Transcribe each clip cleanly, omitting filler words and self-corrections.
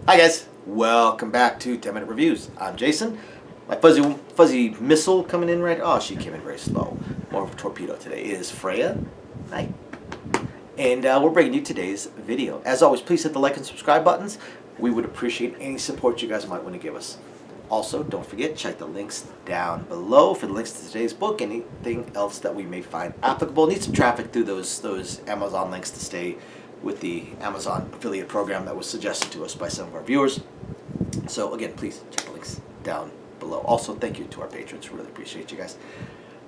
Hi guys, welcome back to 10 Minute Reviews. I'm Jason. My fuzzy missile coming in right. Oh, she came in very slow. More of a torpedo today is Freya. Hi. And we're bringing you today's video. As always, please hit the like and subscribe buttons. We would appreciate any support you guys might want to give us. Also, don't forget, check the links down below for the links to today's book, anything else that we may find applicable. Need some traffic through those Amazon links to stay with the Amazon affiliate program that was suggested to us by some of our viewers. So again, please check the links down below. Also, thank you to our patrons. Really appreciate you guys.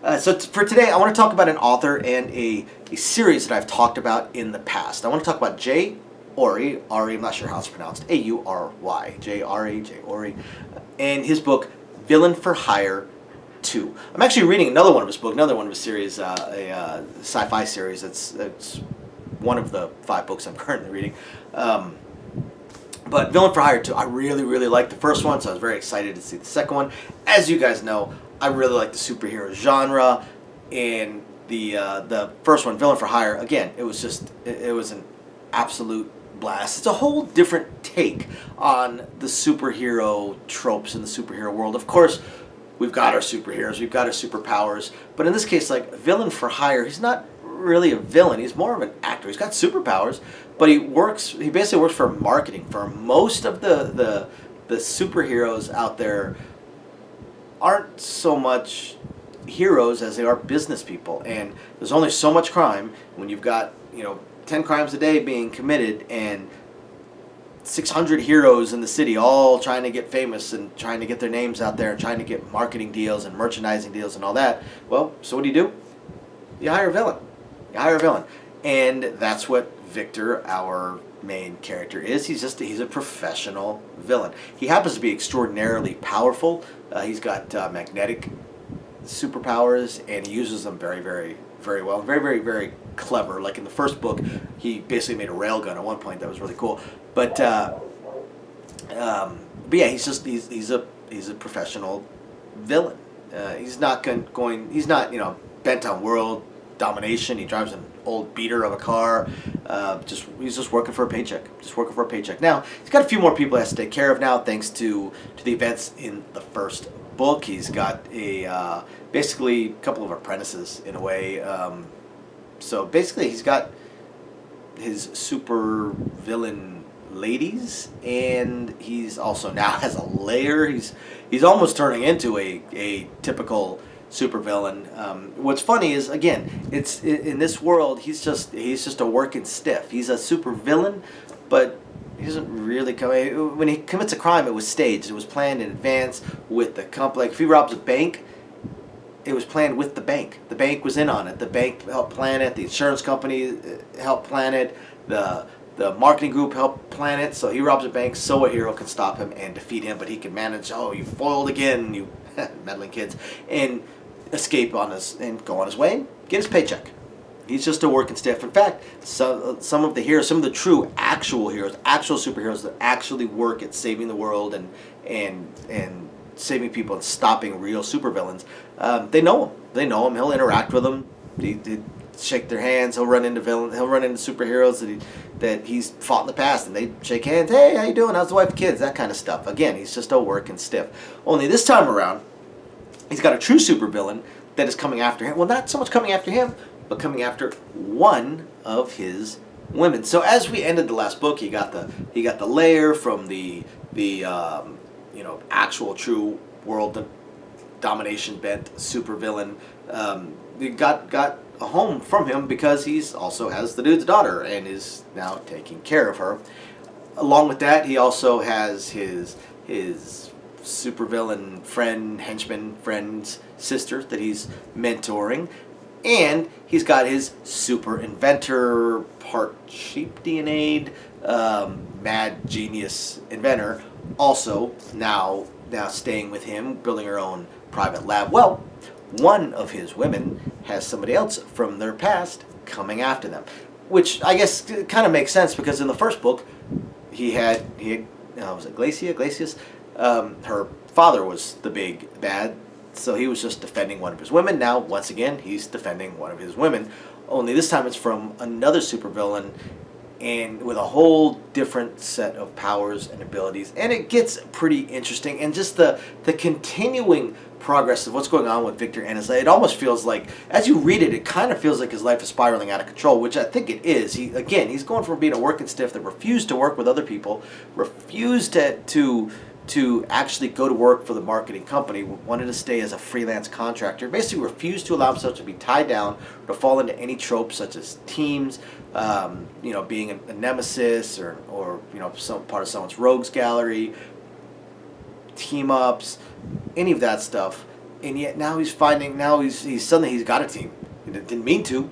For today, I want to talk about an author and a series that I've talked about in the past. I want to talk about Aury, I'm not sure how it's pronounced, A-U-R-Y, Aury, and his book, Villain for Hire 2. I'm actually reading another one of his books, another one of his series, a sci-fi series. It's one of the 5 books I'm currently reading. But Villain for Hire 2, I really, really liked the first one, so I was very excited to see the second one. As you guys know, I really like the superhero genre, and the first one, Villain for Hire, again, it was an absolute blast. It's a whole different take on the superhero tropes in the superhero world. Of course, we've got our superheroes, we've got our superpowers, but in this case, like Villain for Hire, he's not really a villain. He's more of an actor. He's got superpowers, but he basically works for marketing. For most of the superheroes out there aren't so much heroes as they are business people, and there's only so much crime when you've got 10 crimes a day being committed and 600 heroes in the city all trying to get famous and trying to get their names out there and trying to get marketing deals and merchandising deals and all that. Well, so what do? You hire a villain. And that's what Victor, our main character, is. He's a professional villain. He happens to be extraordinarily powerful. He's got magnetic superpowers, and he uses them very, very, very well. Very, very, very clever. Like in the first book, he basically made a railgun at one point that was really cool. But yeah, he's a professional villain. He's not bent on world domination. He drives an old beater of a car. He's just working for a paycheck. Now he's got a few more people he has to take care of now, thanks to the events in the first book. He's got basically a couple of apprentices in a way. So basically, he's got his super villain ladies, and he's also now has a lair. He's almost turning into a typical supervillain. What's funny is, again, in this world, he's just a working stiff. He's a supervillain, but he doesn't really come. When he commits a crime, it was staged. It was planned in advance with the company. Like if he robs a bank, it was planned with the bank. The bank was in on it. The bank helped plan it. The insurance company helped plan it. The marketing group helped plan it. So he robs a bank so a hero can stop him and defeat him. But he can manage. Oh, you foiled again, you meddling kids, and escape and go on his way, get his paycheck. He's just a working stiff. In fact, some of the heroes, some of the true actual heroes, actual superheroes that actually work at saving the world and saving people and stopping real supervillains, they know him. He'll interact with them. They shake their hands. He'll run into superheroes that he's fought in the past, and they shake hands. Hey, how you doing? How's the wife and kids? That kind of stuff. Again, he's just a working stiff. Only this time around, he's got a true supervillain that is coming after him. Well, not so much coming after him, but coming after one of his women. So as we ended the last book, he got the lair from the actual true world domination bent supervillain. He got a home from him because he's also has the dude's daughter and is now taking care of her. Along with that, he also has his supervillain friend's sister that he's mentoring, and he's got his super inventor, part sheep DNA'd, mad genius inventor, also now staying with him, building her own private lab. Well, one of his women has somebody else from their past coming after them, which I guess kind of makes sense because in the first book he had was it Glacius? Her father was the big bad, so he was just defending one of his women. Now, once again, he's defending one of his women, only this time it's from another supervillain and with a whole different set of powers and abilities, and it gets pretty interesting. And just the continuing progress of what's going on with Victor and his life, it almost feels like, as you read it, it kind of feels like his life is spiraling out of control, which I think it is. He's going from being a working stiff that refused to work with other people, refused to actually go to work for the marketing company, wanted to stay as a freelance contractor, basically refused to allow himself to be tied down or to fall into any tropes such as teams, being a nemesis or some part of someone's rogues gallery, team ups, any of that stuff. And yet now he's suddenly he's got a team. He didn't mean to,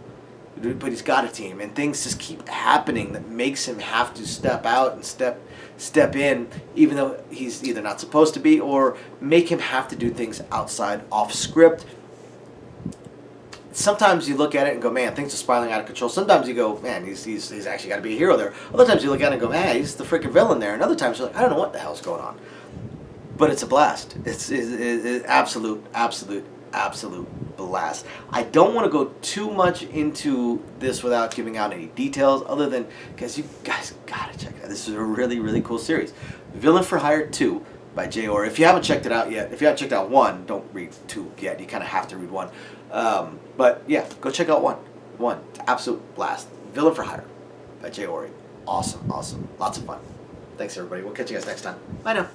but he's got a team, and things just keep happening that makes him have to step out and step in, even though he's either not supposed to be, or make him have to do things outside off script. Sometimes you look at it and go, man, things are spiraling out of control. Sometimes you go, man, he's actually got to be a hero there. Other times you look at it and go, man, he's the freaking villain there. And other times you're like, I don't know what the hell's going on. But it's a blast. It's absolute blast. I don't want to go too much into this without giving out any details, other than, because you guys gotta check it out. This is a really, really cool series. Villain for Hire 2 by J. Aury. If you haven't checked it out yet, if you haven't checked out 1, don't read 2 yet. You kind of have to read 1. But yeah, go check out 1. 1, absolute blast. Villain for Hire by J. Aury. Awesome. Lots of fun. Thanks, everybody. We'll catch you guys next time. Bye now.